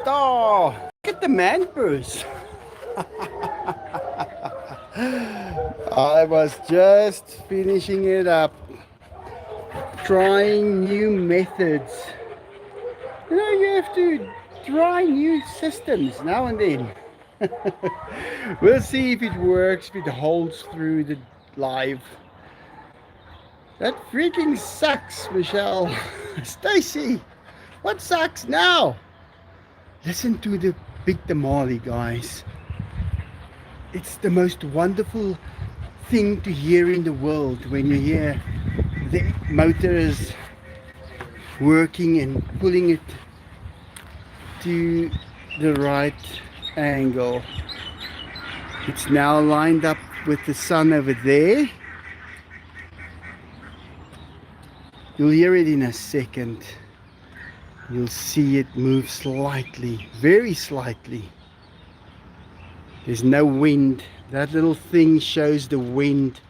Oh, look at the man purse. I was just finishing it up, trying new methods. You have to try new systems now and then. We'll see if it works, if it holds through the live. That freaking sucks, Michelle. Stacy, what sucks now? Listen to the big tamale, guys. It's the most wonderful thing to hear in the world when you hear the motors working and pulling it to the right angle. It's now lined up with the sun over there. You'll hear it in a second. You'll see it move slightly, very slightly. There's no wind. That little thing shows the wind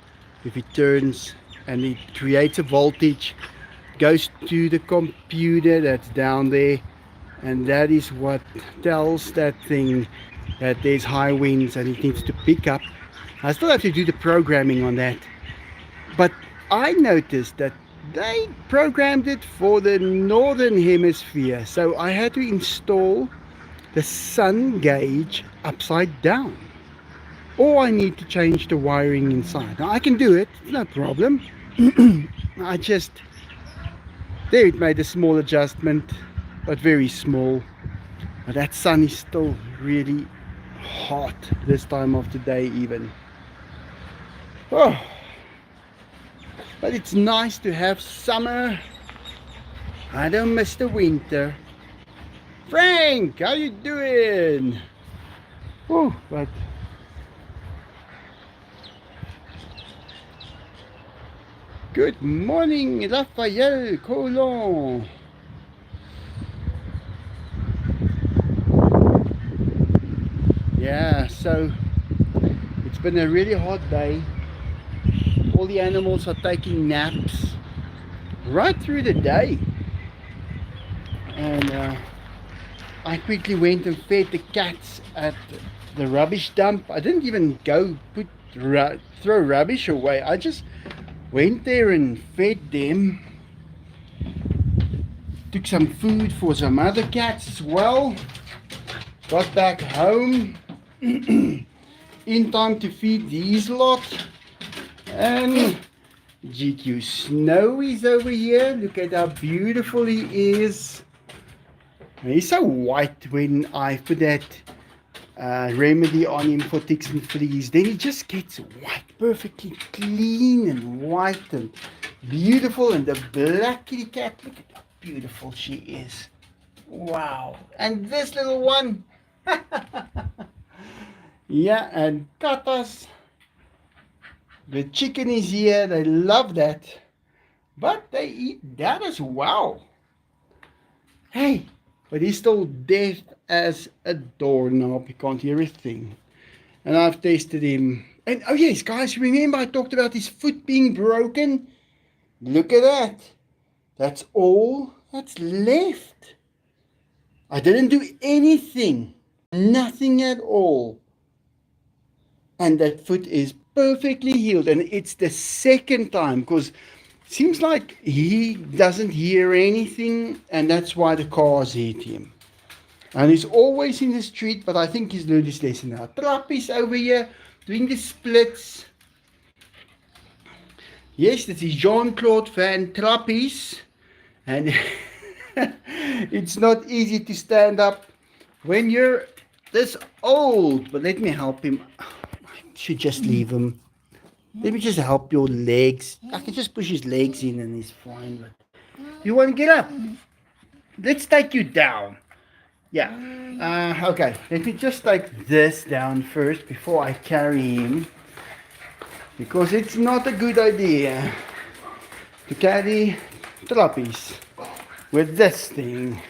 if it turns, and it creates a voltage, goes to the computer that's down there, and that is what tells that thing that there's high winds and it needs to pick up. I still have to do the programming on that, but I noticed that they programmed it for the northern hemisphere, so I had to install the sun gauge upside down, or I need to change the wiring inside. Now I can do it, it's no problem. I just, there it made a small adjustment, but very small. But that sun is still really hot this time of the day even. Oh, but it's nice to have summer. I don't miss the winter. Frank, how you doing? Oh, but good morning, Raphael Colon. Yeah, so it's been a really hot day. All the animals are taking naps right through the day, and I quickly went and fed the cats at the rubbish dump. I didn't even go throw rubbish away. I just went there and fed them. Took some food for some other cats as well. Got back home in time to feed these lot. And GQ Snow is over here. Look at how beautiful he is. He's so white when I put that remedy on him for ticks and fleas. Then he just gets white, perfectly clean and white and beautiful. And the black kitty cat, look at how beautiful she is. Wow. And this little one. Yeah, and Katas. The chicken is here. They love that. But they eat that as well. Hey. But he's still deaf as a doorknob. He can't hear a thing. And I've tested him. And oh yes, guys, remember I talked about his foot being broken? Look at that. That's all that's left. I didn't do anything. Nothing at all. And that foot is perfectly healed. And it's the second time, because seems like he doesn't hear anything, and that's why the cars hit him. And he's always in the street, but I think he's learned his lesson now. Trappy's over here doing the splits. Yes, this is Jean-Claude Van Trappies. And it's not easy to stand up when you're this old. But let me help him. I should just leave him. Let me just help your legs. I can just push his legs in and he's fine. But you want to get up? Let's take you down. Yeah. Okay. Let me just take this down first before I carry him. Because it's not a good idea to carry Trappies with this thing.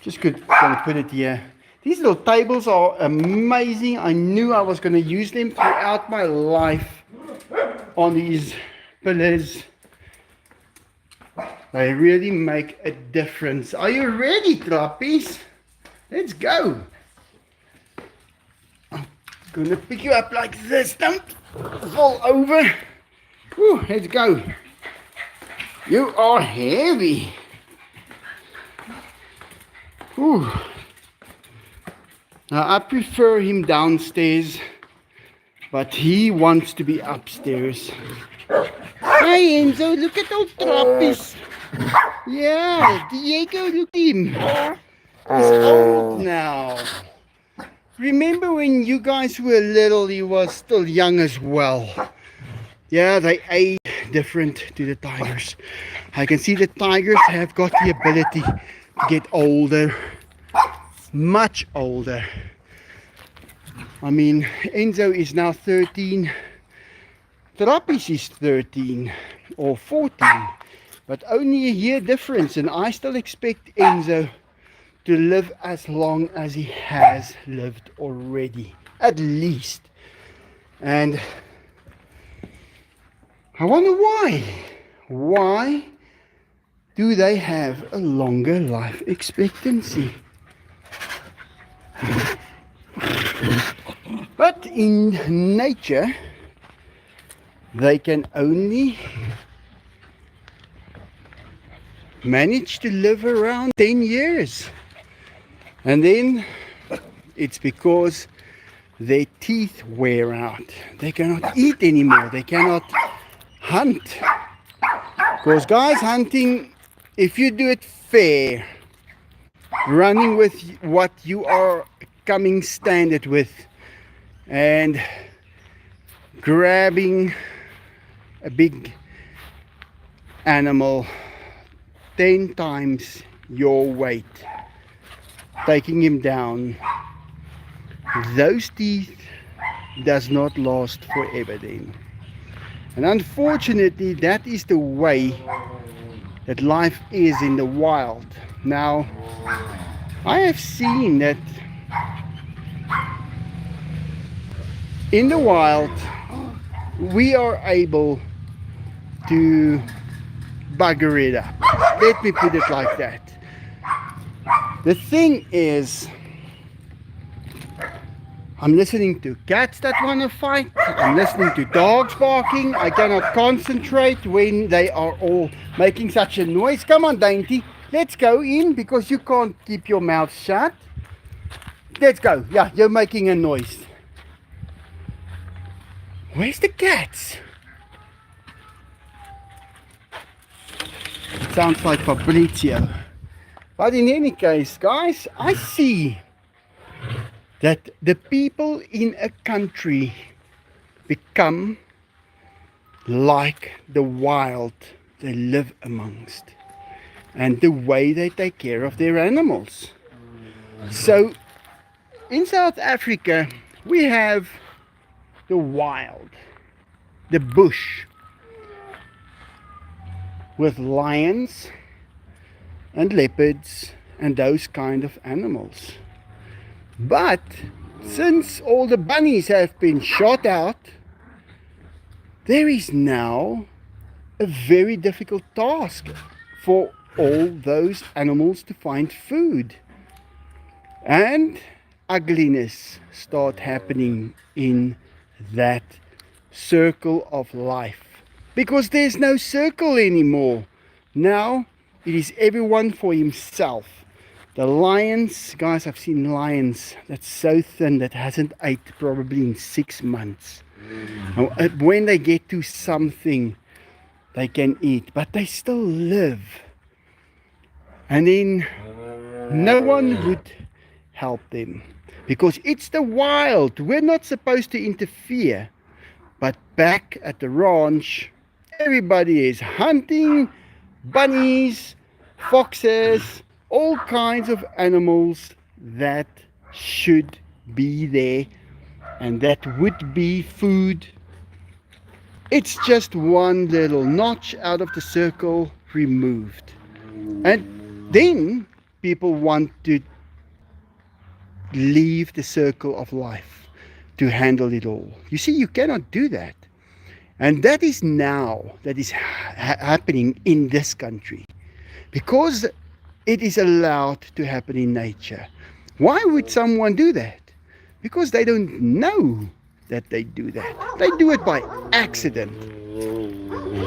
Just gonna put it here. These little tables are amazing. I knew I was going to use them throughout my life on these pillars. They really make a difference. Are you ready, Trappies? Let's go. I'm gonna pick you up like this. Don't fall over. Whew, let's go. You are heavy. Whew. Now I prefer him downstairs, but he wants to be upstairs. Hi Enzo, look at old Trappies. Yeah, Diego, look at him. He's old now. Remember when you guys were little, he was still young as well. Yeah, they age different to the tigers. I can see the tigers have got the ability to get older, much older. I mean, Enzo is now 13. Trappies is 13 or 14, but only a year difference, and I still expect Enzo to live as long as he has lived already, at least. And I wonder why. Why do they have a longer life expectancy? But in nature, they can only manage to live around 10 years. And then it's because their teeth wear out. They cannot eat anymore. They cannot hunt. Because guys, hunting, if you do it fair, running with what you are coming standard with, and grabbing a big animal 10 times your weight, taking him down, those teeth does not last forever then. And unfortunately, that is the way that life is in the wild. Now, I have seen that in the wild we are able to bugger it up. Let me put it like that. The thing is, I'm listening to cats that want to fight. I'm listening to dogs barking. I cannot concentrate when they are all making such a noise. Come on, Dainty. Let's go in because you can't keep your mouth shut. Let's go. Yeah, you're making a noise. Where's the cats? It sounds like Fabrizio. But in any case, guys, I see that the people in a country become like the wild they live amongst, and the way they take care of their animals. So in South Africa we have the wild, the bush, with lions and leopards and those kind of animals. But since all the bunnies have been shot out, there is now a very difficult task for all those animals to find food. And ugliness start happening in that circle of life. Because there's no circle anymore. Now it is everyone for himself. The lions, guys, I've seen lions that's so thin that hasn't ate probably in 6 months. When they get to something, they can eat, but they still live. And then no one would help them because it's the wild. We're not supposed to interfere. But back at the ranch, everybody is hunting bunnies, foxes, all kinds of animals that should be there and that would be food. It's just one little notch out of the circle removed. And then people want to leave the circle of life to handle it all. You see, you cannot do that. And that is now, that is happening in this country. because it is allowed to happen in nature. Why would someone do that? Because they don't know that they do that. They do it by accident.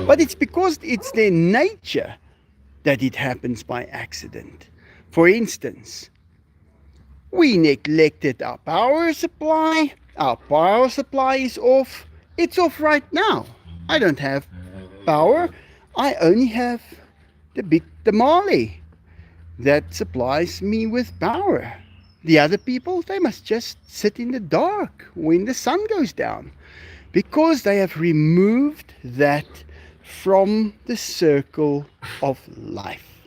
But it's because it's their nature that it happens by accident. For instance, we neglected our power supply. Our power supply is off. It's off right now. I don't have power. I only have the big tamale that supplies me with power. The other people, they must just sit in the dark when the sun goes down, because they have removed that from the circle of life.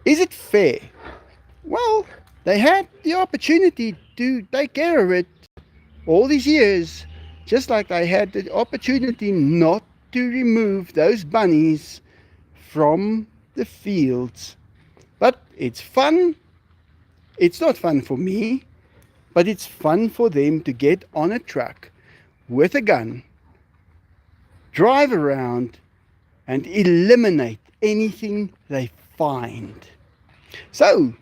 Is it fair? Well, they had the opportunity to take care of it all these years, just like they had the opportunity not to remove those bunnies from the fields. But it's fun. It's not fun for me, but it's fun for them to get on a truck with a gun, drive around, and eliminate anything they find. So,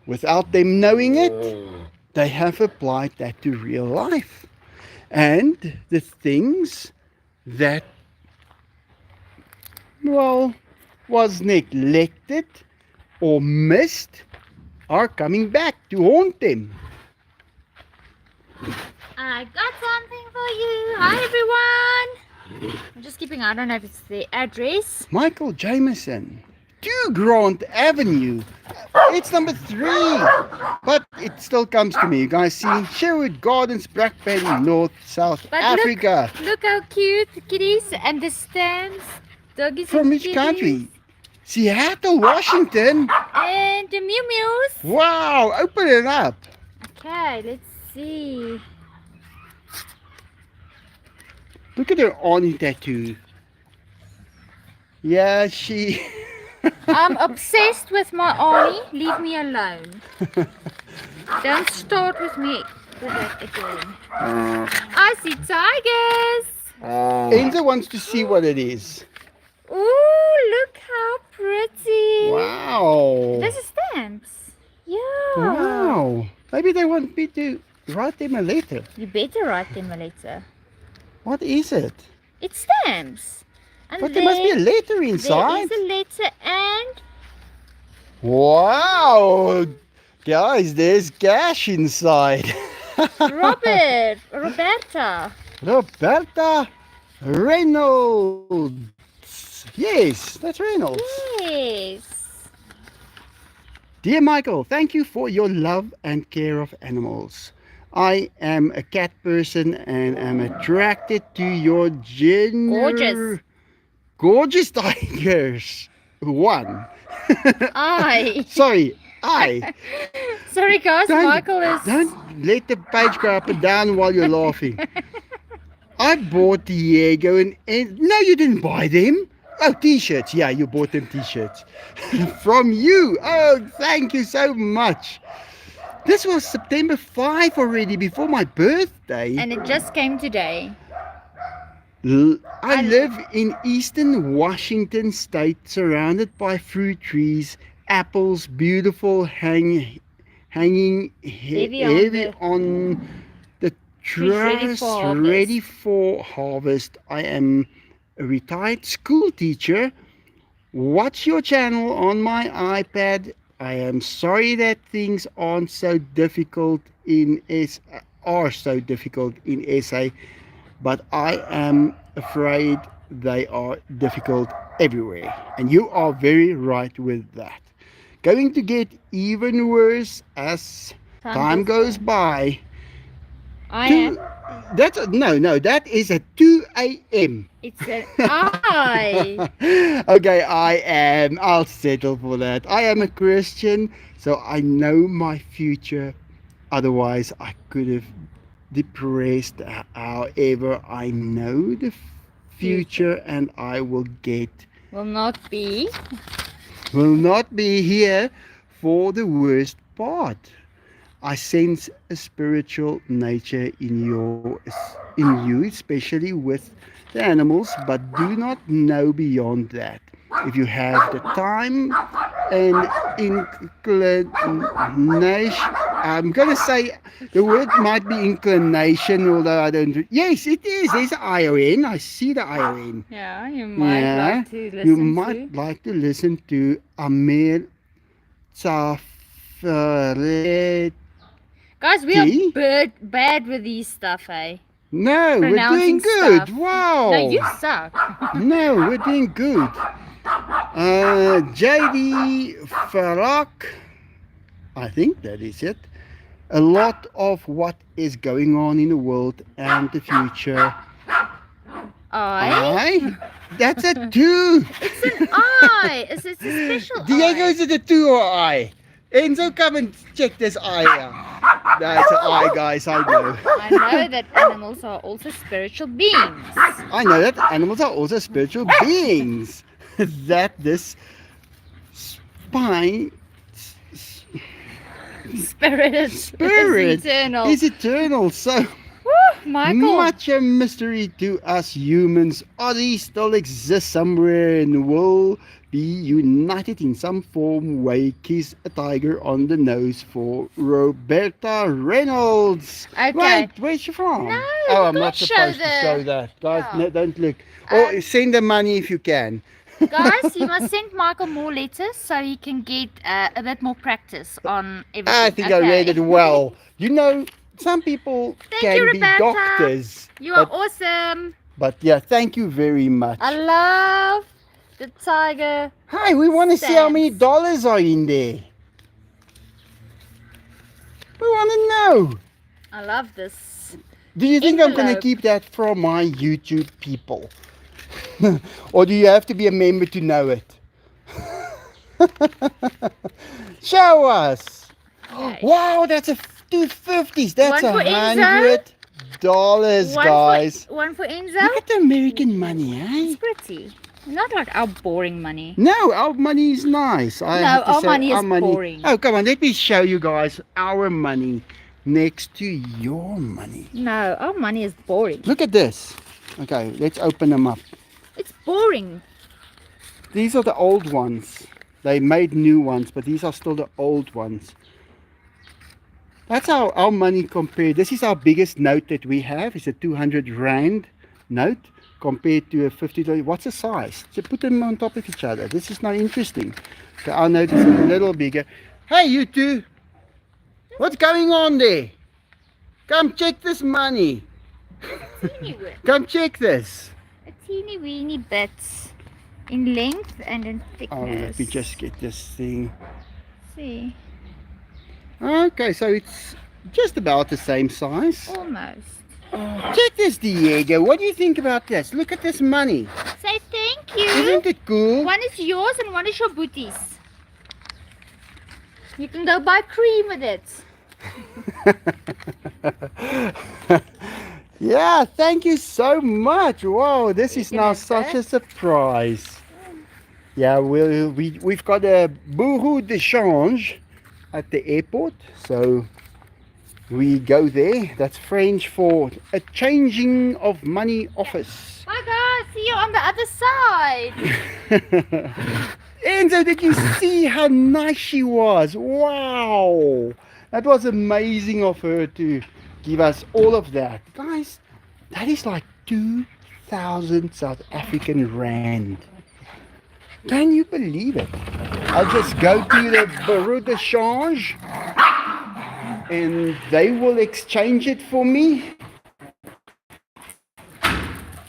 without them knowing it, they have applied that to real life. And the things that, well, was neglected or missed are coming back to haunt them. I got something for you. Hi everyone. I'm just keeping, I don't know if it's the address. Michael Jameson, 2 Grant Avenue. It's number 3, but it still comes to me. You guys see Sherwood Gardens, Brakpan, North, South But Africa. Look how cute the kitties and the stamps. Doggies From and which kitties. country? Seattle, Washington. And the Mew Mews. Wow, open it up. Okay, let's see. Look at her Arnie tattoo. Yeah, she... I'm obsessed with my Arnie. Leave me alone. Don't start with me with that again. I see tigers. Enzo wants to see what it is. Ooh, look how pretty. Wow. This is stamps. Yeah. Wow. Maybe they want me to write them a letter. You better write them a letter. What is it? It's stamps. And But there must be a letter inside. There is a letter and... Wow. Guys, there's cash inside. Roberta. Roberta Reynolds. Yes, that's Reynolds. Yes. Dear Michael, thank you for your love and care of animals. I am a cat person and am attracted to your gorgeous tigers. One. Sorry, I. Sorry guys, Michael is... Don't let the page go up and down while you're laughing. I bought Diego and no, you didn't buy them. Oh, t-shirts. Yeah, you bought them t-shirts. From you. Oh, thank you so much. This was September 5 already, before my birthday. And it just came today. I live in eastern Washington state, surrounded by fruit trees, apples, beautiful hanging heavy on the truss, ready for harvest. I am a retired school teacher. Watch your channel on my iPad. I am sorry that things aren't so difficult in SA, but I am afraid they are difficult everywhere. And you are very right with that. Going to get even worse as time goes by. That is at 2 a.m. It's an I. Okay, I'll settle for that. I am a Christian, so I know my future. Otherwise, I could have depressed. However, I know the future and I will not be here for the worst part. I sense a spiritual nature in you, especially with the animals, but do not know beyond that. if you have the time and inclination. I'm going to say the word might be inclination, although I don't. Yes, it is. There's an ION. I see the ION. Yeah, you might Yeah, like to listen you to. might like to listen to Amir Tsafareti. Guys, we are bad with these stuff, eh? No, we're Pronouncing doing good. stuff. Wow. No, you suck. No, we're doing good. JD Farrak, I think that is it. A lot of what is going on in the world and the future. I? That's a 2. It's an I. It's a special Diego, I. is it a 2 or I? Enzo, come and check this eye out. That's an eye, guys, I know. I know that animals are also spiritual beings. I know that animals are also spiritual beings. That this spine Spirit is eternal. is eternal. So Michael. much a mystery to us humans. Ozzy still exists somewhere and will be united in some form way. Kiss a tiger on the nose for Roberta Reynolds. Okay. Wait, where's she from? No, oh, I'm we not can't supposed show to show that. Guys, Yeah. no, don't look. Or send the money if you can. Guys, you must send Michael more letters so he can get a bit more practice on everything. I think I read it well. You know, some people Thank can you, be Roberta. doctors. You are but, awesome. but yeah, thank you very much. I love the tiger. Hi, we want to see how many Thanks. dollars are in there. We want to know. I love this. Do you think I'm going to Envelope. keep that from my YouTube people? Or do you have to be a member to know it? Show us. Okay. Wow, that's a 250s. That's One for $100, One guys. one for Enzo. Look at the American money, eh? It's pretty. Not like our boring money. No, our money is nice. I No, have to our say, money is boring. Oh, come on, let me show you guys our money next to your money. No, our money is boring. Look at this. Okay, let's open them up. It's boring. These are the old ones. They made new ones, but these are still the old ones. That's how our money compared. This is our biggest note that we have. It's a 200 Rand note compared to a $50. What's the size? So put them on top of each other. This is not interesting. So our note is a little bigger. Hey, you two. What's going on there? Come check this money. Teeny bit. Come check this. A teeny weeny bit in length and in thickness. Oh, let me just get this thing. See, Okay, so it's just about the same size. almost. Check this, Diego. What do you think about this? Look at this money. Say thank you. Isn't it cool? One is yours and one is your booty's. You can go buy cream with it. Yeah, thank you so much. Wow, this is can now have such that. a surprise. Yeah, we've got a bureau de change at the airport, so we go there. That's French for a changing of money office. Bye guys, see you on the other side. Enzo, did you see how nice she was? Wow, that was amazing of her to give us all of that. Guys, that is like 2,000 South African Rand. Can you believe it? I'll just go to the bureau de change and they will exchange it for me.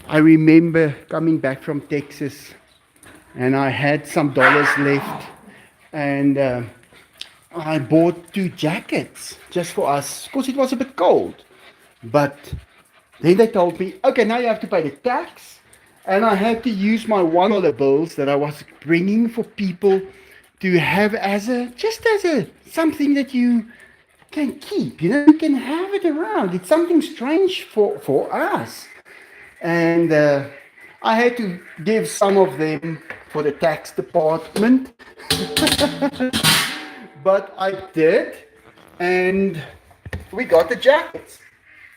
I remember coming back from Texas and I had some dollars left and I bought 2 jackets just for us because it was a bit cold. But then they told me, okay, now you have to pay the tax. And I had to use my $1 bills that I was bringing for people to have as something that you can keep, you know, you can have it around. It's something strange for us. And I had to give some of them for the tax department. But I did, and we got the jackets.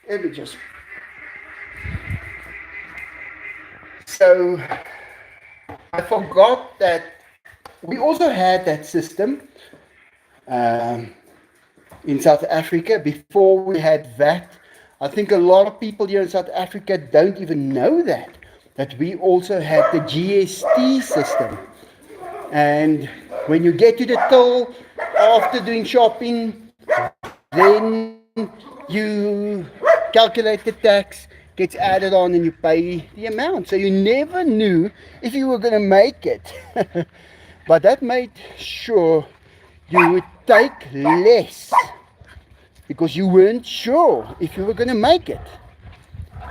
Let me just. So I forgot that we also had that system in South Africa before we had VAT. I think a lot of people here in South Africa don't even know that we also had the GST system. And when you get to the till after doing shopping, then you calculate the tax, gets added on, and you pay the amount. So you never knew if you were going to make it. But that made sure you would take less because you weren't sure if you were going to make it.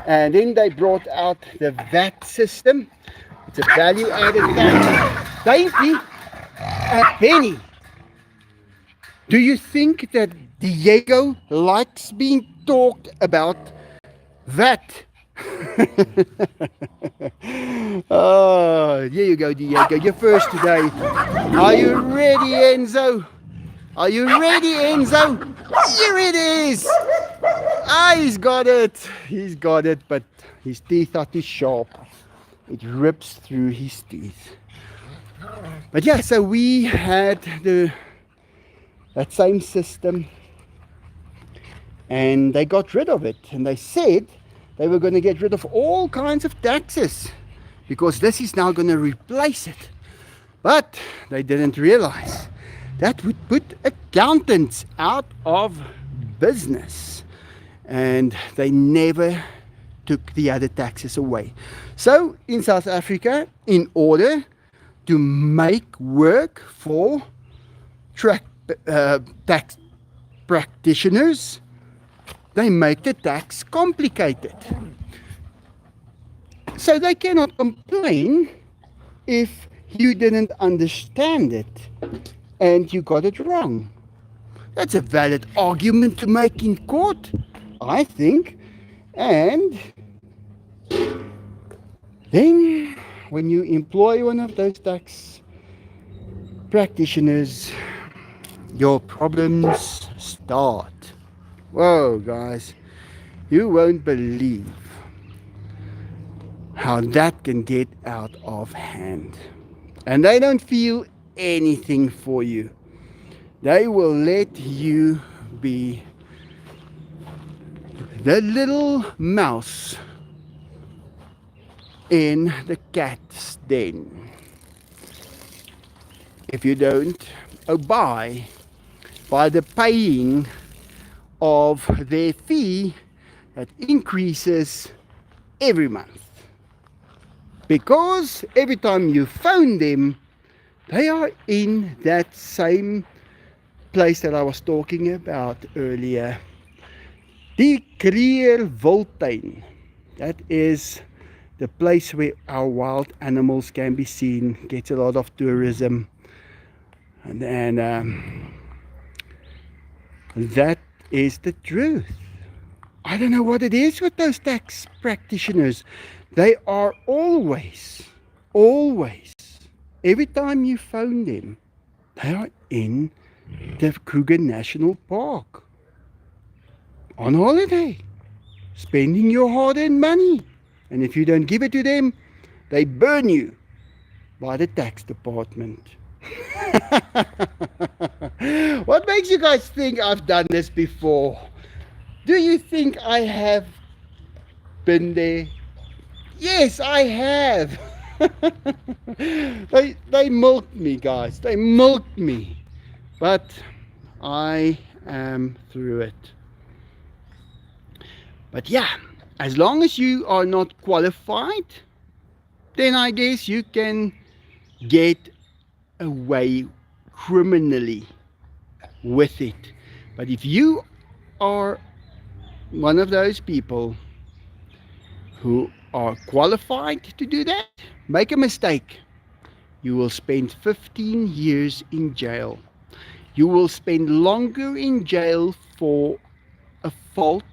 And then they brought out the VAT system. It's a value added tax. Davey, a penny. Do you think that Diego likes being talked about VAT? Oh, here you go, Diego. You're first today. Are you ready, Enzo? Are you ready, Enzo? Here it is. Ah, he's got it. He's got it, but his teeth are too sharp. It rips through his teeth. But yeah, so we had that same system, and they got rid of it, and they said they were going to get rid of all kinds of taxes because this is now going to replace it. But they didn't realize that would put accountants out of business, and they never took the other taxes away. So in South Africa, in order to make work for tax practitioners, they make the tax complicated. So they cannot complain if you didn't understand it and you got it wrong. That's a valid argument to make in court, I think. And then when you employ one of those tax practitioners, your problems start. Whoa, guys, you won't believe how that can get out of hand. And they don't feel anything for you. They will let you be the little mouse in the cat's den. If you don't abide by the paying of their fee that increases every month. Because every time you phone them, they are in that same place that I was talking about earlier. Die Kreerwiltuin. That is the place where our wild animals can be seen. Gets a lot of tourism. And that is the truth. I don't know what it is with those tax practitioners. They are always, every time you phone them, they are in the Kruger National Park on holiday, spending your hard-earned money. And if you don't give it to them, they burn you by the tax department. What makes you guys think I've done this before? Do you think I have been there? Yes, I have. They milked me, guys. They milked me. But I am through it. But yeah, as long as you are not qualified, then I guess you can get away criminally with it. But if you are one of those people who are qualified to do that, make a mistake, you will spend 15 years in jail. You will spend longer in jail for a fault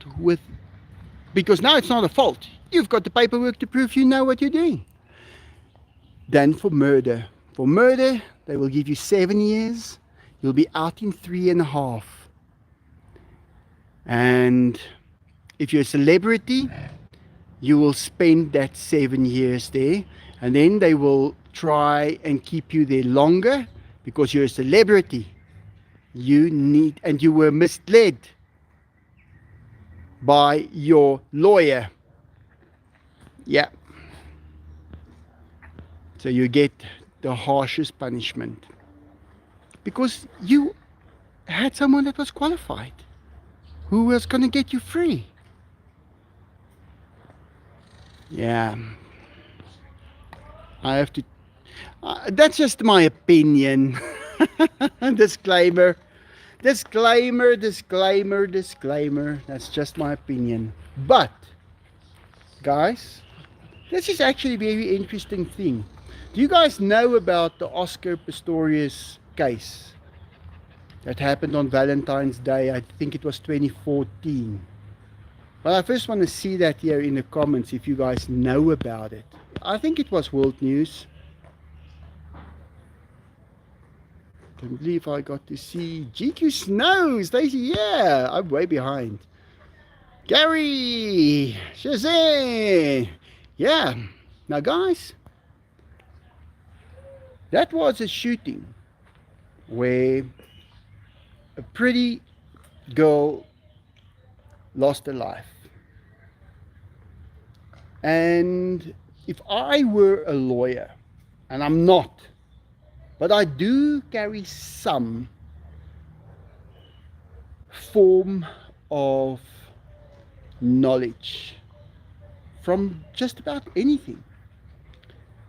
because now it's not a fault. You've got the paperwork to prove you know what you're doing. Than for murder. For murder, they will give you 7 years. You'll be out in 3.5. And if you're a celebrity, you will spend that 7 years there, and then they will try and keep you there longer because you're a celebrity. And you were misled by your lawyer. Yeah. So you get the harshest punishment because you had someone that was qualified, who was going to get you free. Yeah. I have to. That's just my opinion. Disclaimer. Disclaimer, disclaimer, disclaimer. That's just my opinion. But, guys, this is actually a very interesting thing. Do you guys know about the Oscar Pistorius case that happened on Valentine's Day? I think it was 2014. Well, I first want to see that here in the comments if you guys know about it. I think it was world news. Can't believe I got to see GQ Snow, Stacey. Yeah, I'm way behind. Gary, Shazam. Yeah. Now, guys, that was a shooting where a pretty girl lost her life. And if I were a lawyer, and I'm not, but I do carry some form of knowledge from just about anything.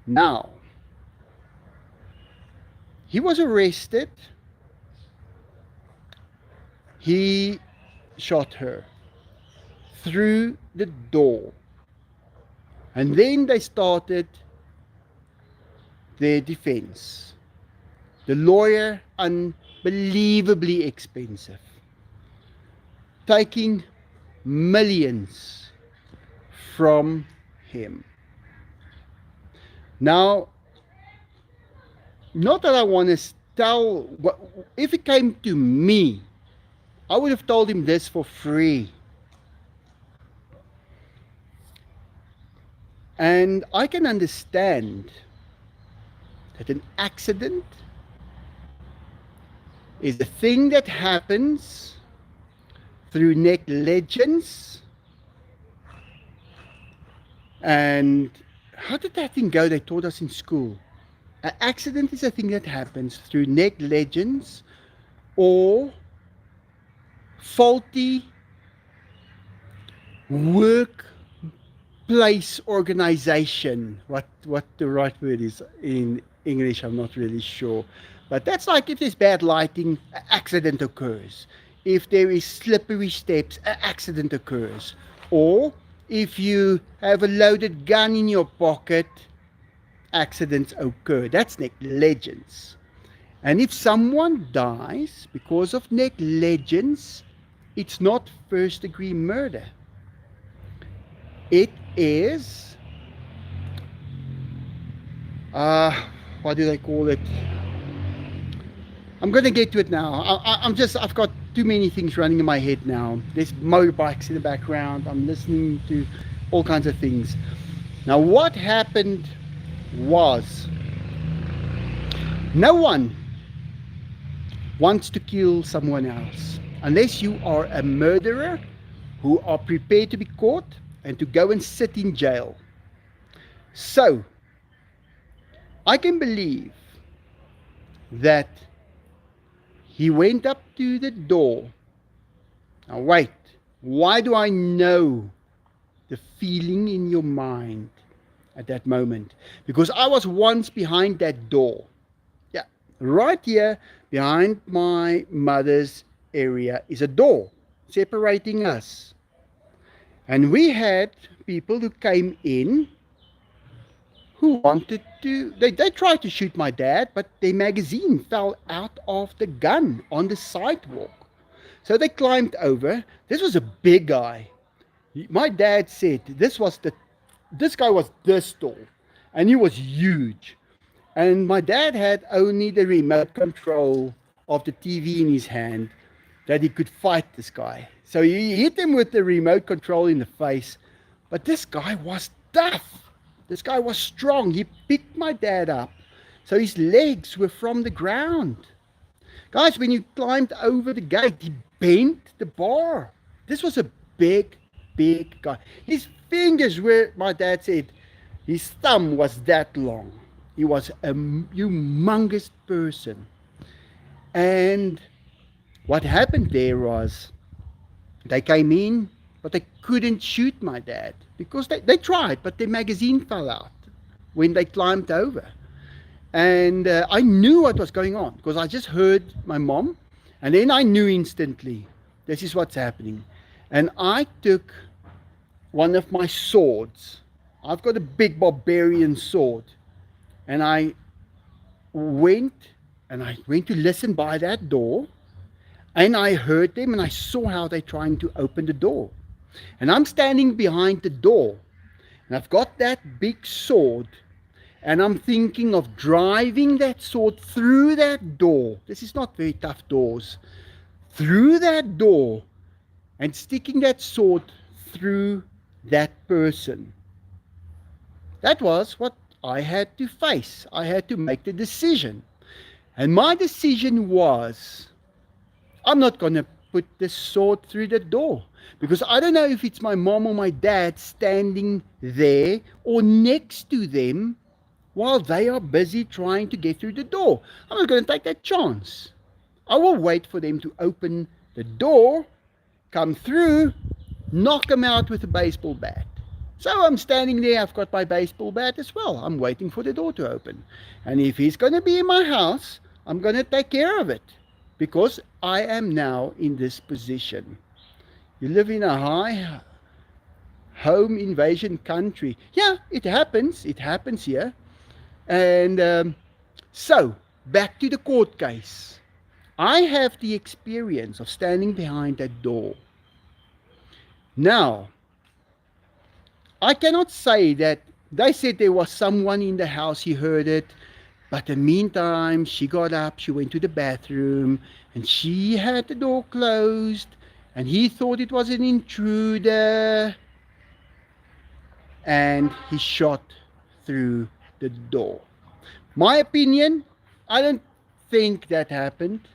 Now, he was arrested. He shot her through the door. And then they started their defense. The lawyer, unbelievably expensive, taking millions from him. Now, not that I want to tell, if it came to me, I would have told him this for free. And I can understand that an accident is a thing that happens through negligence. And how did that thing go they taught us in school? An accident is a thing that happens through negligence or faulty workplace organization. What the right word is in English, I'm not really sure. But that's like if there's bad lighting, an accident occurs. If there is slippery steps, an accident occurs. Or if you have a loaded gun in your pocket, accidents occur. That's negligence. And if someone dies because of negligence, it's not first-degree murder. It is, what do they call it? I'm going to get to it now. I've got too many things running in my head now. There's motorbikes in the background. I'm listening to all kinds of things. Now, what happened was, no one wants to kill someone else unless you are a murderer who are prepared to be caught and to go and sit in jail. So, I can believe that he went up to the door. Now wait, why do I know the feeling in your mind at that moment? Because I was once behind that door. Yeah, right here behind my mother's area is a door separating us. And we had people who came in who wanted to, they tried to shoot my dad, but their magazine fell out of the gun on the sidewalk. So they climbed over. This was a big guy. My dad said this guy was this tall, and he was huge. And my dad had only the remote control of the TV in his hand that he could fight this guy. So he hit him with the remote control in the face. But this guy was tough. This guy was strong. He picked my dad up, so his legs were from the ground. Guys, when you climbed over the gate, he bent the bar. This was a big, big guy. His fingers were, my dad said, his thumb was that long. He was a humongous person. And what happened there was, they came in, but they couldn't shoot my dad. Because they tried, but their magazine fell out when they climbed over. And I knew what was going on, because I just heard my mom, and then I knew instantly, this is what's happening. And I took one of my swords. I've got a big barbarian sword. And I went to listen by that door, and I heard them, and I saw how they're trying to open the door. And I'm standing behind the door, and I've got that big sword, and I'm thinking of driving that sword through that door. This is not very tough doors. Through that door, and sticking that sword through that person. That was what I had to face. I had to make the decision. And my decision was, I'm not going to put the sword through the door, because I don't know if it's my mom or my dad standing there or next to them while they are busy trying to get through the door. I'm not going to take that chance. I will wait for them to open the door, come through, knock them out with a baseball bat. So I'm standing there, I've got my baseball bat as well. I'm waiting for the door to open. And if he's going to be in my house, I'm going to take care of it, because I am now in this position. You live in a high home invasion country. Yeah, it happens. It happens here. And so, back to the court case. I have the experience of standing behind that door. Now, I cannot say that they said there was someone in the house, he heard it, but in the meantime, she got up, she went to the bathroom, and she had the door closed, and he thought it was an intruder, and he shot through the door. My opinion, I don't think that happened.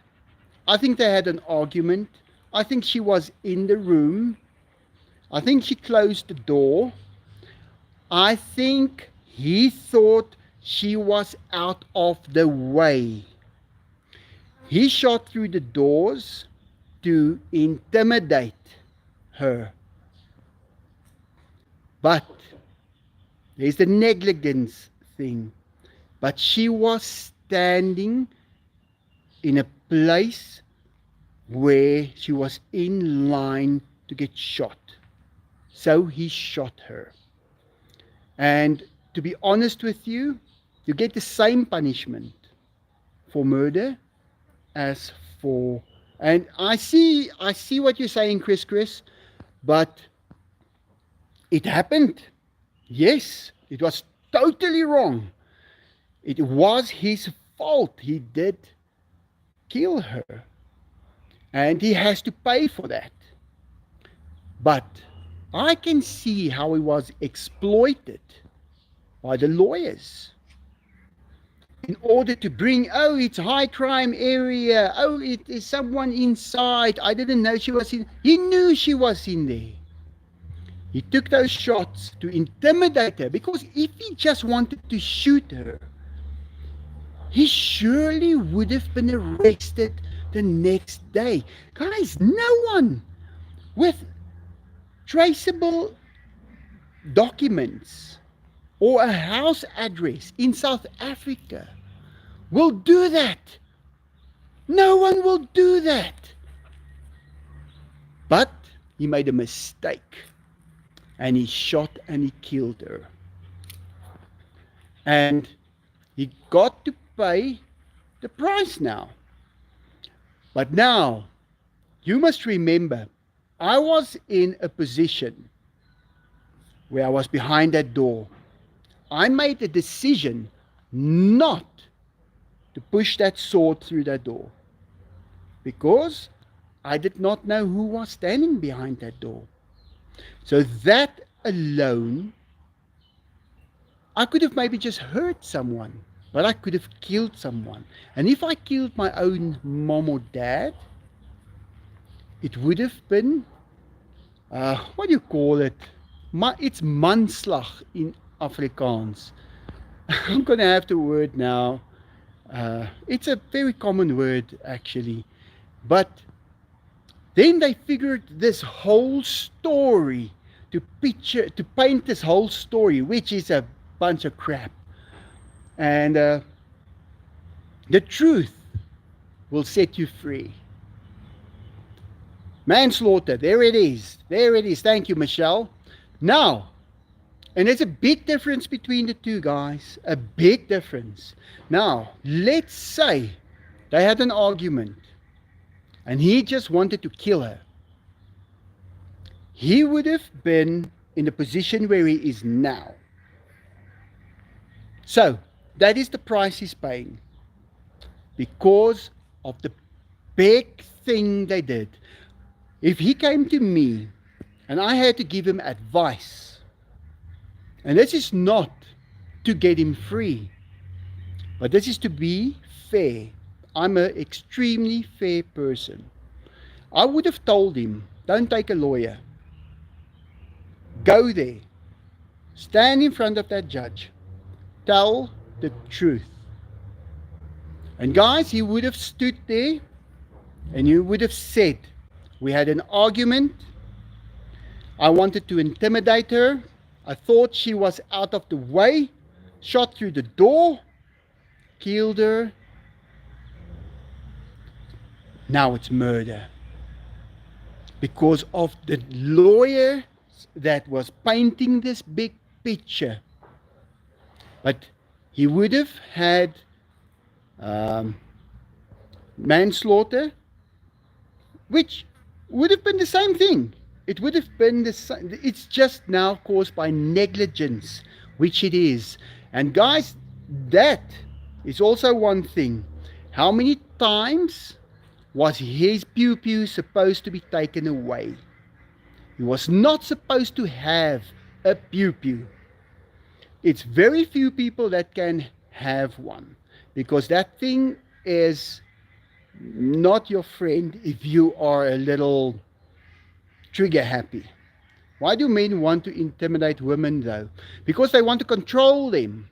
I think they had an argument. I think she was in the room. I think she closed the door. I think he thought she was out of the way. He shot through the doors to intimidate her. But there's the negligence thing. But she was standing in a place where she was in line to get shot. So he shot her. And to be honest with you, you get the same punishment for murder as for... And I see what you're saying, Chris, but it happened. Yes, it was totally wrong. It was his fault. He did kill her. And he has to pay for that. But I can see how he was exploited by the lawyers in order to bring, oh, it's a high crime area, oh, it is someone inside, I didn't know she was in. He knew she was in there. He took those shots to intimidate her, because if he just wanted to shoot her, he surely would have been arrested the next day. Guys, no one with traceable documents or a house address in South Africa will do that. No one will do that. But he made a mistake, and he shot and he killed her. And he got to pay the price now. But now, you must remember, I was in a position where I was behind that door. I made a decision not to push that sword through that door, because I did not know who was standing behind that door. So that alone, I could have maybe just hurt someone, but I could have killed someone. And if I killed my own mom or dad, it would have been, what do you call it? It's manslag in Afrikaans. I'm going to have the word now. It's a very common word actually. But then they figured this whole story to paint this whole story, which is a bunch of crap. And the truth will set you free. Manslaughter, there it is. There it is. Thank you, Michelle. Now, and there's a big difference between the two, guys. A big difference. Now, let's say they had an argument and he just wanted to kill her. He would have been in the position where he is now. So, that is the price he's paying. Because of the big thing they did. If he came to me and I had to give him advice, and this is not to get him free, but this is to be fair. I'm an extremely fair person. I would have told him, don't take a lawyer. Go there. Stand in front of that judge. Tell the truth. And guys, he would have stood there and he would have said, we had an argument. I wanted to intimidate her. I thought she was out of the way. Shot through the door. Killed her. Now it's murder. Because of the lawyer that was painting this big picture. But he would have had manslaughter, which would have been the same thing. It would have been the same. It's just now caused by negligence, which it is. And guys, that is also one thing. How many times was his pew-pew supposed to be taken away? He was not supposed to have a pew-pew. It's very few people that can have one, because that thing is not your friend if you are a little trigger happy. Why do men want to intimidate women though? Because they want to control them.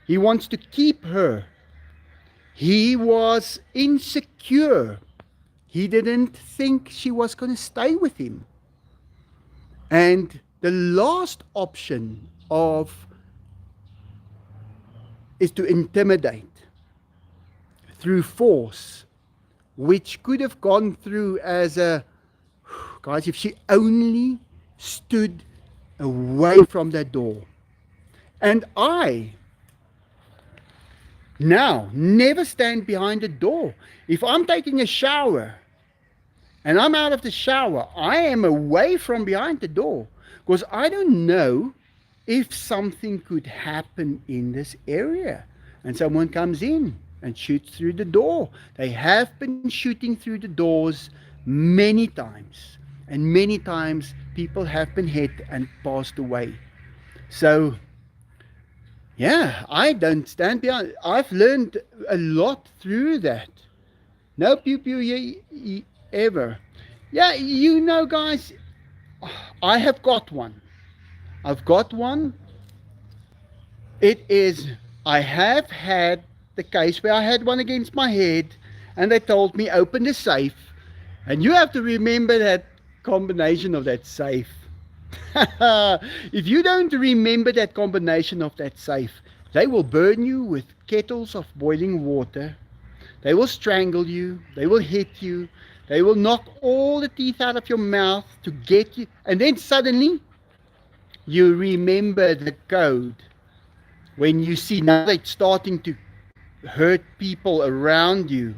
He wants to keep her. He was insecure. He didn't think she was going to stay with him. And the last option is to intimidate through force, which could have gone through as a, guys, if she only stood away from that door. And I now never stand behind the door. If I'm taking a shower and I'm out of the shower, I am away from behind the door, because I don't know if something could happen in this area and someone comes in and shoots through the door. They have been shooting through the doors many times, and many times people have been hit and passed away. So yeah, I don't stand behind. I've learned a lot through that. No pew-pew ever. Yeah, you know, guys, I have got one. I've got one. It is, I have had the case where I had one against my head and they told me open the safe, and you have to remember that combination of that safe. If you don't remember that combination of that safe, they will burn you with kettles of boiling water. They will strangle you. They will hit you. They will knock all the teeth out of your mouth to get you. And then suddenly you remember the code. When you see now they're starting to hurt people around you.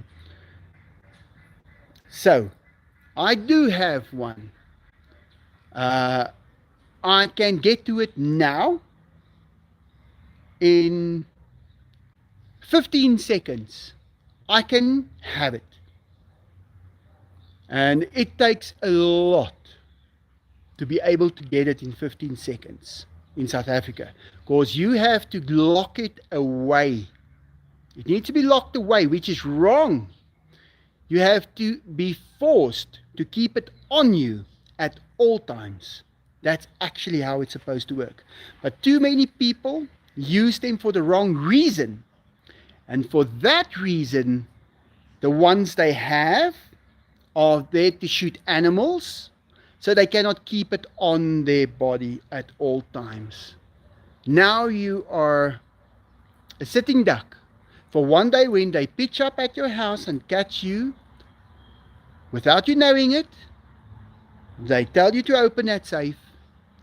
So I do have one. I can get to it now in 15 seconds. I can have it. And it takes a lot to be able to get it in 15 seconds. in South Africa, because you have to lock it away. It needs to be locked away, which is wrong. You have to be forced to keep it on you at all times. That's actually how it's supposed to work. But too many people use them for the wrong reason. And for that reason, the ones they have are there to shoot animals, so they cannot keep it on their body at all times. Now you are a sitting duck for one day when they pitch up at your house and catch you without you knowing it. They tell you to open that safe.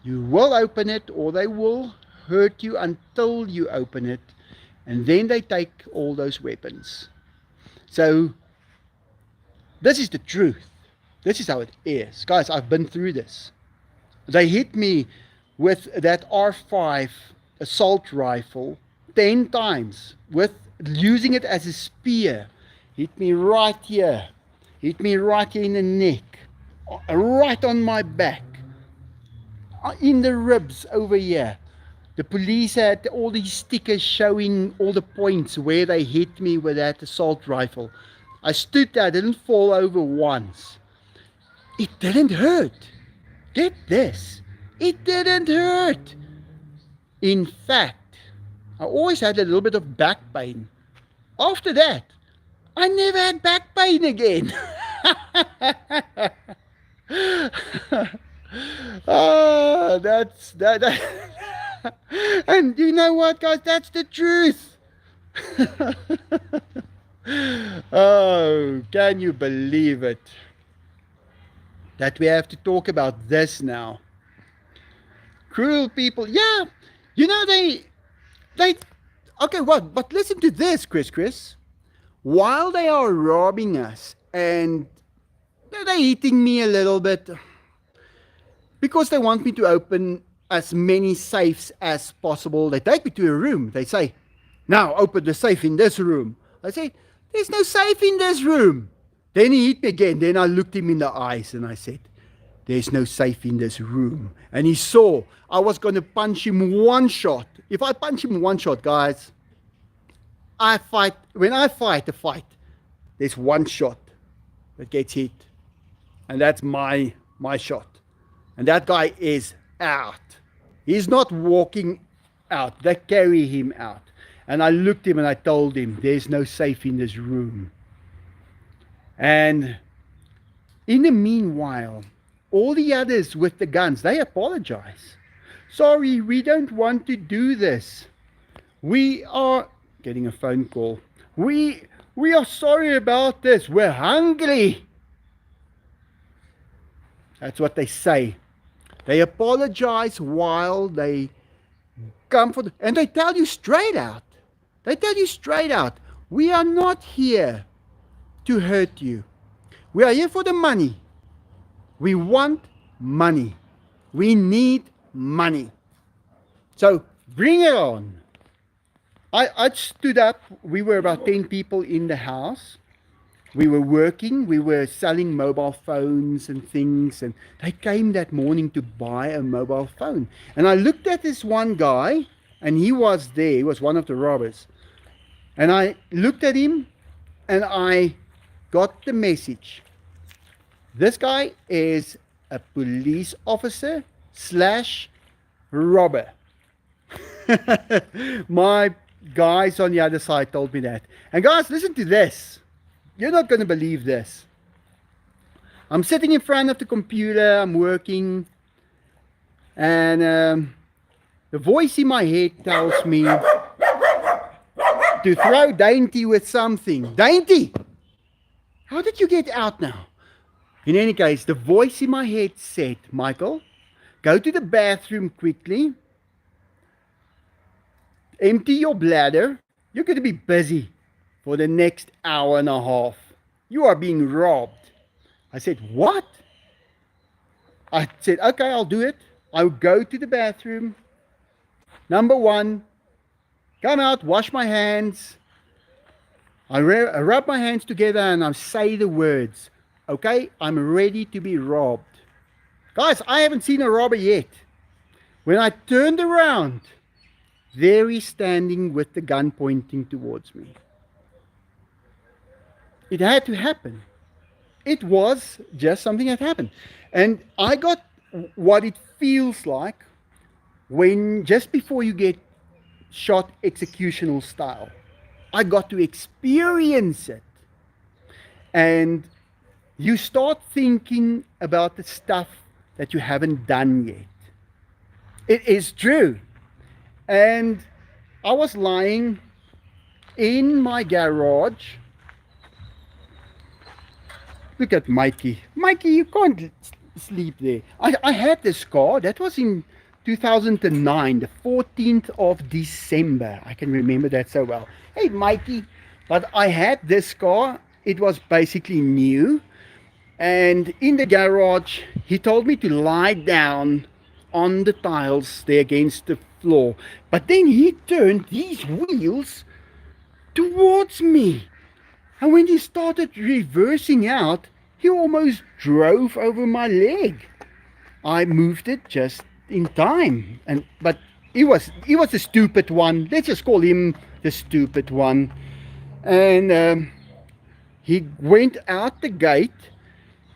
You will open it, or they will hurt you until you open it, and then they take all those weapons. So this is the truth. This is how it is. Guys, I've been through this. They hit me with that R5 assault rifle 10 times, with using it as a spear. Hit me right here. Hit me right here in the neck. Right on my back. In the ribs over here. The police had all these stickers showing all the points where they hit me with that assault rifle. I stood there, didn't fall over once. It didn't hurt. Get this. It didn't hurt. In fact, I always had a little bit of back pain. After that, I never had back pain again. That's that. And you know what, guys? That's the truth. Oh, can you believe it? That we have to talk about this now. Cruel people. Yeah, you know they. Okay, what? But listen to this, Chris. While they are robbing us and they're hitting me a little bit because they want me to open as many safes as possible. They take me to a room. They say, now open the safe in this room. I say, there's no safe in this room. Then he hit me again. Then I looked him in the eyes and I said, there's no safe in this room. And he saw I was going to punch him one shot. If I punch him one shot, guys, when I fight a fight, there's one shot that gets hit. And that's my shot. And that guy is out. He's not walking out. They carry him out. And I looked him and I told him, there's no safe in this room. And in the meanwhile, all the others with the guns, they apologize. Sorry, we don't want to do this. We are getting a phone call. We are sorry about this. We're hungry. That's what they say. They apologize while they come for and they tell you straight out. They tell you straight out, we are not here to hurt you. We are here for the money. We want money. We need money. So bring it on. I stood up. We were about 10 people in the house. We were working. We were selling mobile phones and things. And they came that morning to buy a mobile phone. And I looked at this one guy, and he was there. He was one of the robbers. And I looked at him, and I got the message. This guy is a police officer / robber. My guys on the other side told me that. And guys, listen to this. You're not going to believe this. I'm sitting in front of the computer, I'm working, and the voice in my head tells me to throw Dainty with something. Dainty! How did you get out now? In any case, the voice in my head said, Michael, go to the bathroom quickly, empty your bladder. You're going to be busy for the next hour and a half. You are being robbed. I said, what? I said, okay, I'll do it. I'll go to the bathroom. Number one, come out, wash my hands. I rub my hands together and I say the words, okay, I'm ready to be robbed. Guys, I haven't seen a robber yet. When I turned around, there he's standing with the gun pointing towards me. It had to happen. It was just something that happened. And I got what it feels like when just before you get shot executional style. I got to experience it. And you start thinking about the stuff that you haven't done yet. It is true. And I was lying in my garage. Look at Mikey. Mikey, you can't sleep there. I had this car. That was in 2009, the 14th of December. I can remember that so well. Hey, Mikey. But I had this car. It was basically new. And in the garage, he told me to lie down on the tiles there against the floor. But then he turned these wheels towards me. And when he started reversing out, he almost drove over my leg. I moved it just in time. But he was the stupid one. Let's just call him the stupid one. And he went out the gate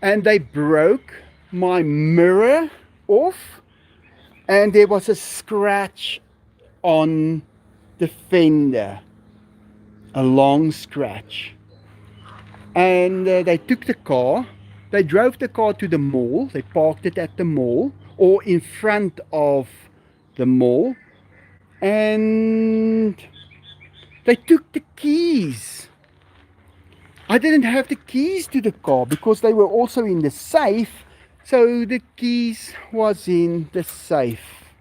and they broke my mirror off. And there was a scratch on the fender. A long scratch. And they took the car, they drove the car to the mall, they parked it at the mall or in front of the mall, and they took the keys. I didn't have the keys to the car because they were also in the safe, so the keys was in the safe.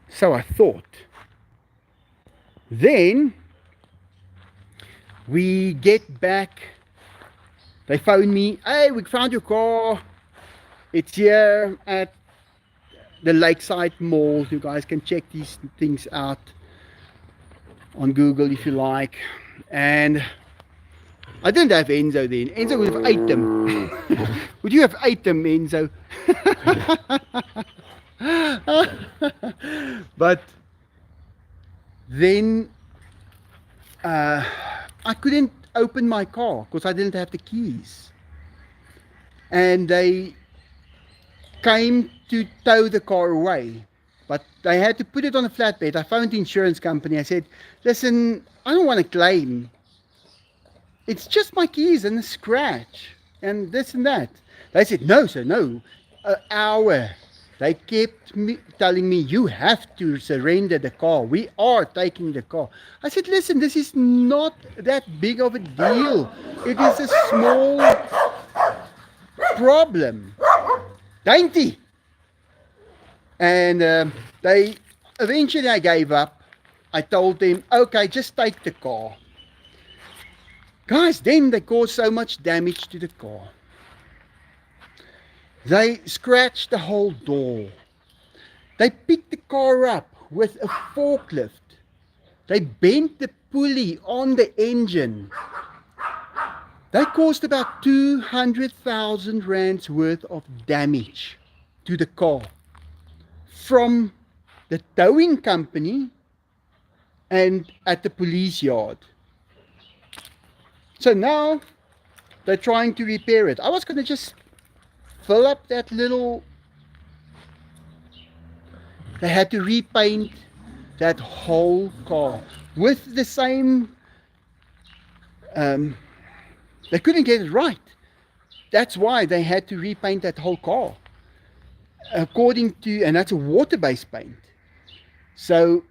So I thought. Then we get back, they phone me, hey, we found your car, it's here at the Lakeside Mall. You guys can check these things out on Google if you like. And I didn't have Enzo then. Enzo would have ate them. Would you have ate them, Enzo? But then I couldn't open my car because I didn't have the keys. And they came to tow the car away. But they had to put it on a flatbed. I phoned the insurance company. I said, listen, I don't want to claim. It's just my keys and a scratch and this and that. They said, no, sir, no. An hour. They kept telling me, you have to surrender the car. We are taking the car. I said, listen, this is not that big of a deal. It is a small problem. Dainty. And eventually I gave up. I told them, okay, just take the car. Guys, then they caused so much damage to the car. They scratched the whole door. They picked the car up with a forklift. They bent the pulley on the engine. They caused about 200,000 rands worth of damage to the car from the towing company and at the police yard. So now they're trying to repair it. I was going to just fill up that little. They had to repaint that whole car with the same. They couldn't get it right. That's why they had to repaint that whole car. According to, and that's a water-based paint. So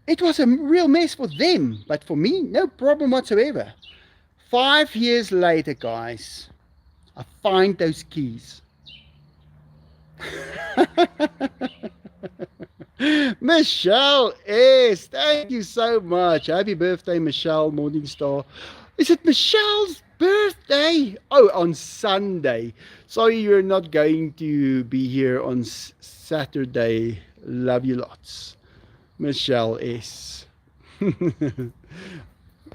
it was a real mess for them, but for me, no problem whatsoever. 5 years later, guys, I find those keys. Michelle S, thank you so much. Happy birthday, Michelle Morningstar. Is it Michelle's birthday? Oh, on Sunday. Sorry you're not going to be here on Saturday. Love you lots. Michelle S.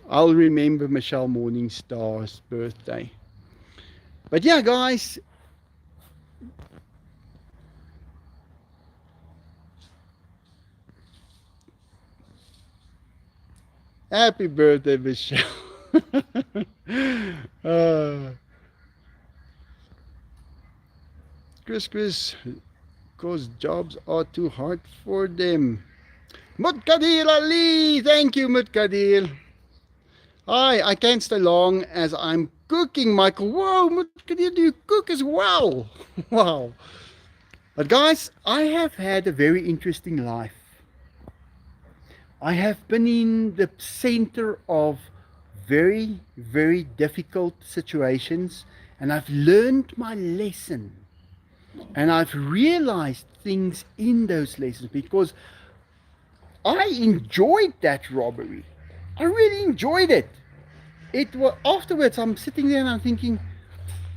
I'll remember Michelle Morningstar's birthday. But yeah, guys, Happy birthday, Michelle. uh, Chris, because jobs are too hard for them. Mutkadil Ali, thank you, Mutkadil. Hi, I can't stay long as I'm cooking, Michael. Whoa, Mutkadil, do you cook as well? Wow. But guys, I have had a very interesting life. I have been in the center of very, very difficult situations, and I've learned my lesson. And I've realized things in those lessons because I enjoyed that robbery. I really enjoyed it. It was afterwards I'm sitting there and I'm thinking,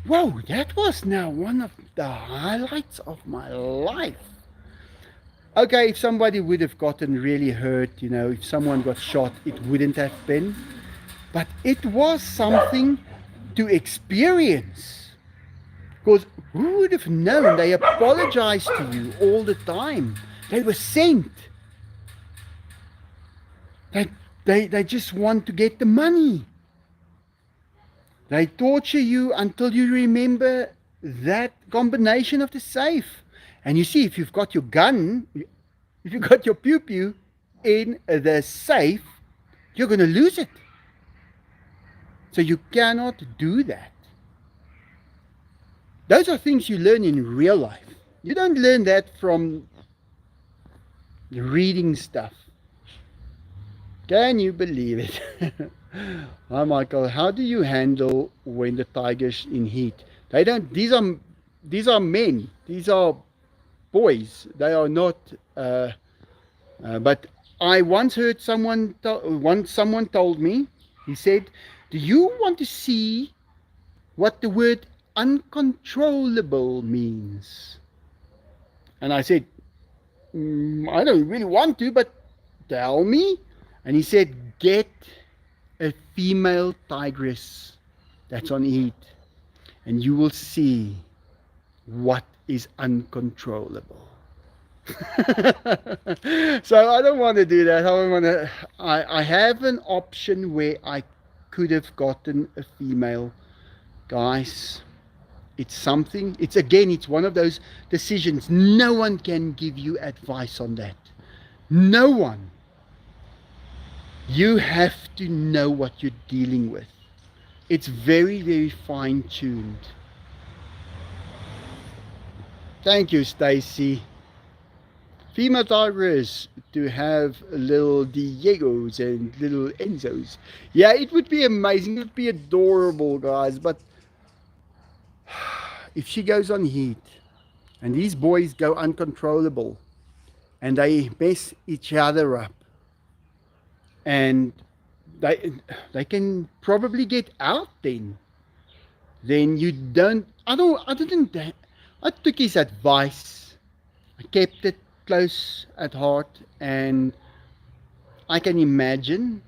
whoa, that was now one of the highlights of my life. Okay, if somebody would have gotten really hurt, if someone got shot, it wouldn't have been. But it was something to experience. Because who would have known? They apologized to you all the time. They were sent. They just want to get the money. They torture you until you remember that combination of the safe. And you see, if you've got your gun, if you've got your pew-pew in the safe, you're going to lose it. So you cannot do that. Those are things you learn in real life. You don't learn that from reading stuff. Can you believe it? Hi Michael, how do you handle when the tiger's in heat? They don't. These are men. These are boys. They are not. But I once heard someone told me. He said, "Do you want to see what the word uncontrollable means?" And I said, "I don't really want to, but tell me." And he said, "Get a female tigress that's on heat, and you will see what is uncontrollable." So I don't want to do that. I have an option where I could have gotten a female. Guys, it's one of those decisions. No one can give you advice on that. No one. You have to know what you're dealing with. It's very, very fine-tuned. Thank you, Stacy. Female tigers to have little Diegos and little Enzos. Yeah, it would be amazing. It would be adorable, guys. But if she goes on heat and these boys go uncontrollable and they mess each other up, and they can probably get out, then you don't. I took his advice. I kept it close at heart, and I can imagine,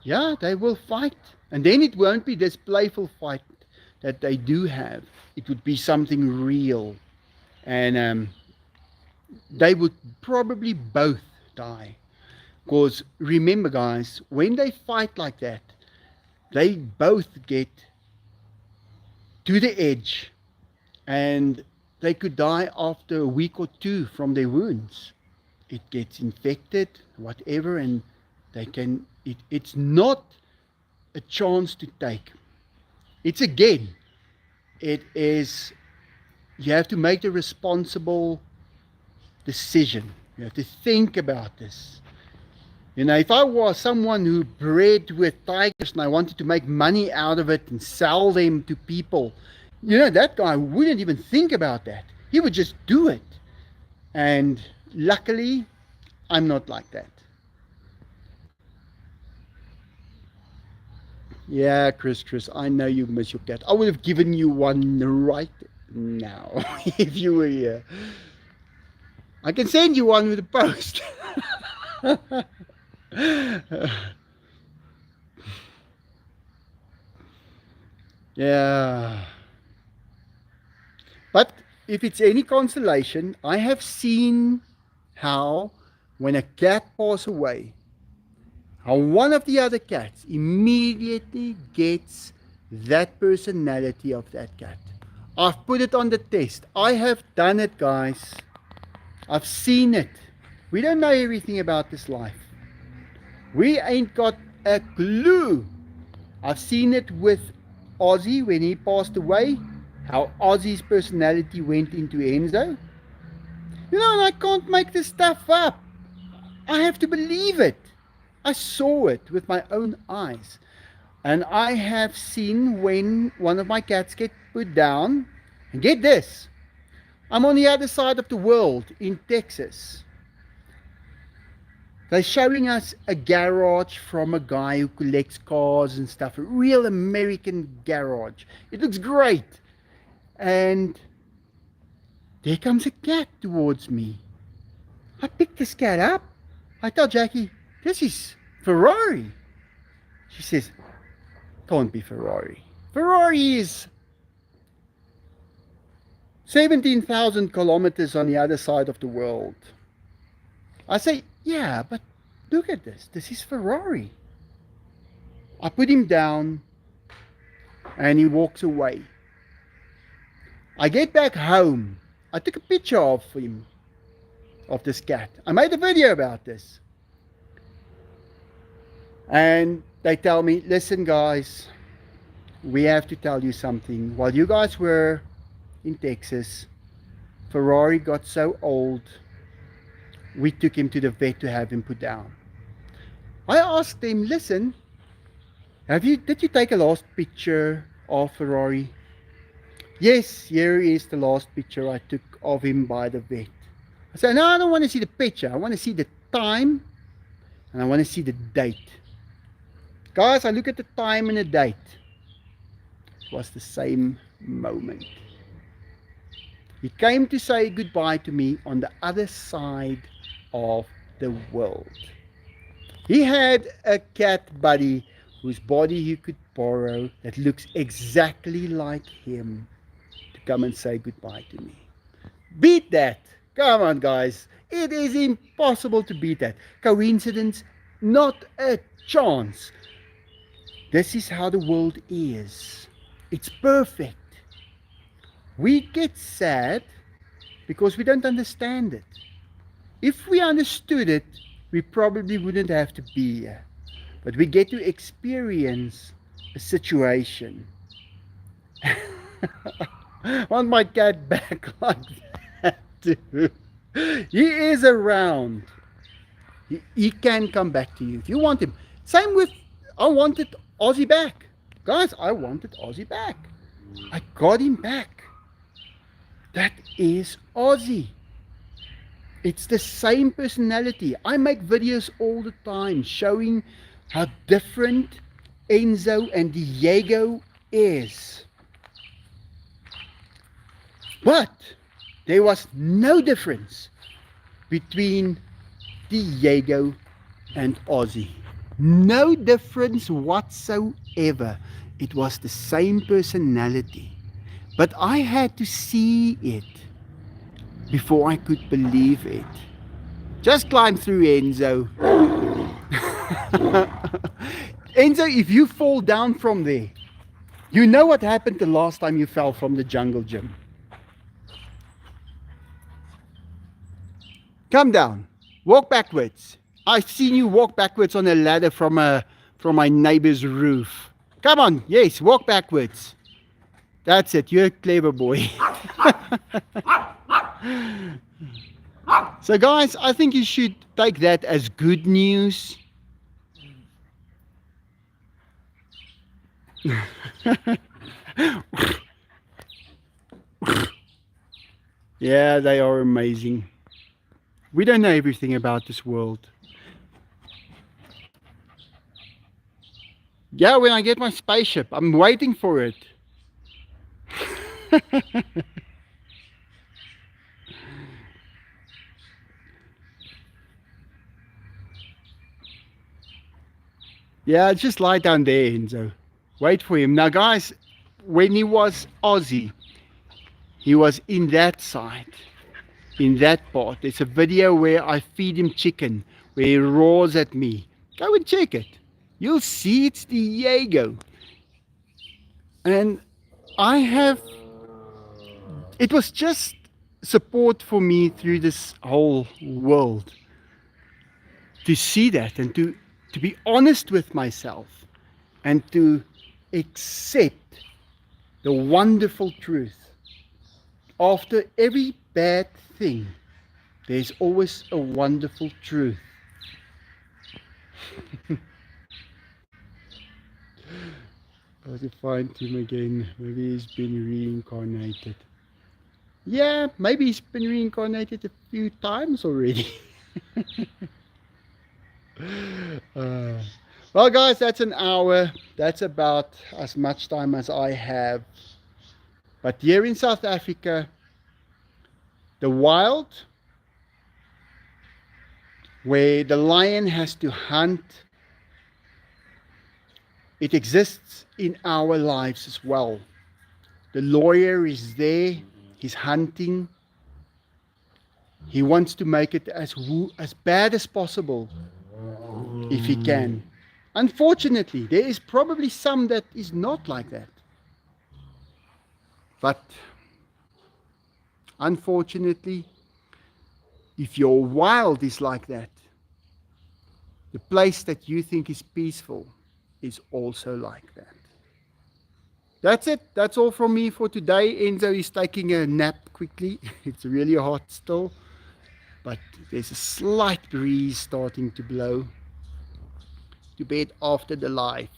yeah, they will fight, and then it won't be this playful fight that they do have. It would be something real, and they would probably both die. Because remember, guys, when they fight like that, they both get to the edge and they could die after a week or two from their wounds. It gets infected, whatever, and it's not a chance to take. It is, you have to make the responsible decision. You have to think about this. If I was someone who bred with tigers and I wanted to make money out of it and sell them to people, that guy wouldn't even think about that. He would just do it. And luckily, I'm not like that. Yeah, Chris, I know you miss your cat. I would have given you one right now if you were here. I can send you one with a post. Yeah. But if it's any consolation, I have seen how when a cat passes away, how one of the other cats immediately gets that personality of that cat. I've put it on the test. I have done it, guys. I've seen it. We don't know everything about this life. We ain't got a clue. I've seen it with Ozzy when he passed away, how Ozzy's personality went into Enzo. You know, and I can't make this stuff up. I have to believe it. I saw it with my own eyes. And I have seen when one of my cats get put down. And get this, I'm on the other side of the world in Texas. They're showing us a garage from a guy who collects cars and stuff. A real American garage. It looks great. And there comes a cat towards me. I picked this cat up. I tell Jackie, this is Ferrari. She says, can't be Ferrari. Ferrari is 17,000 kilometers on the other side of the world. I say, yeah, but look at this. This is Ferrari. I put him down and he walks away. I get back home. I took a picture of him, of this cat. I made a video about this. And they tell me, listen guys, we have to tell you something. While you guys were in Texas, Ferrari got so old, we took him to the vet to have him put down. I asked him, listen, did you take a last picture of Ferrari? Yes, here is the last picture I took of him by the vet. I said, no, I don't want to see the picture. I want to see the time and I want to see the date. Guys, I look at the time and the date. It was the same moment. He came to say goodbye to me on the other side of the world. He had a cat buddy whose body he could borrow that looks exactly like him to come and say goodbye to me. Beat that! Come on guys, it is impossible to beat that. Coincidence? Not a chance. This is how the world is. It's perfect. We get sad because we don't understand it. If we understood it, we probably wouldn't have to be here. But we get to experience a situation. I want my cat back like that too. He is around. He can come back to you if you want him. Same with, I wanted Ozzy back. Guys, I wanted Ozzy back. I got him back. That is Ozzy. It's the same personality. I make videos all the time showing how different Enzo and Diego is. But there was no difference between Diego and Ozzy. No difference whatsoever. It was the same personality. But I had to see it before I could believe it. Just climb through, Enzo. Enzo, if you fall down from there, you know what happened the last time you fell from the jungle gym. Come down. Walk backwards. I've seen you walk backwards on a ladder from my neighbor's roof. Come on, yes, walk backwards. That's it, you're a clever boy. So guys, I think you should take that as good news. Yeah, they are amazing. We don't know everything about this world. Yeah, when I get my spaceship, I'm waiting for it. Yeah, just lie down there, Enzo. Wait for him. Now guys, when he was Ozzy, he was in that side, in that part. There's a video where I feed him chicken, where he roars at me. Go and check it. You'll see it's Diego. And it was just support for me through this whole world to see that and to be honest with myself and to accept the wonderful truth. After every bad thing, there's always a wonderful truth. I have to find him again. Maybe he's been reincarnated. Yeah, maybe he's been reincarnated a few times already. Well, guys, that's an hour. That's about as much time as I have. But here in South Africa, the wild, where the lion has to hunt, it exists in our lives as well. The lawyer is there, he's hunting. He wants to make it as bad as possible if he can. Unfortunately, there is probably some that is not like that. But unfortunately, if your wild is like that, the place that you think is peaceful is also like that. That's it. That's all from me for today. Enzo is taking a nap quickly. It's really hot still, but there's a slight breeze starting to blow. To bed after the life.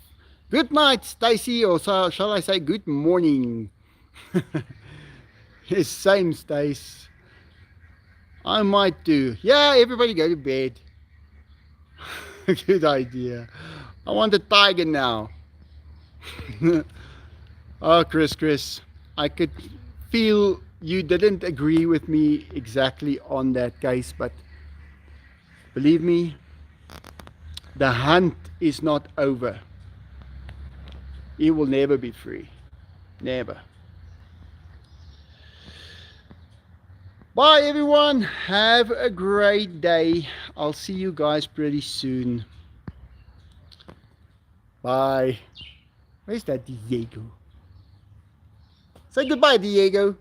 Good night, Stacy, or shall I say good morning? Yes, same, Stace. I might do. Yeah, everybody go to bed. Good idea. I want a tiger now. Oh, Chris, I could feel you didn't agree with me exactly on that case, but believe me, the hunt is not over. It will never be free. Never. Bye everyone. Have a great day. I'll see you guys pretty soon. Bye. Where's that Diego? Say goodbye, Diego.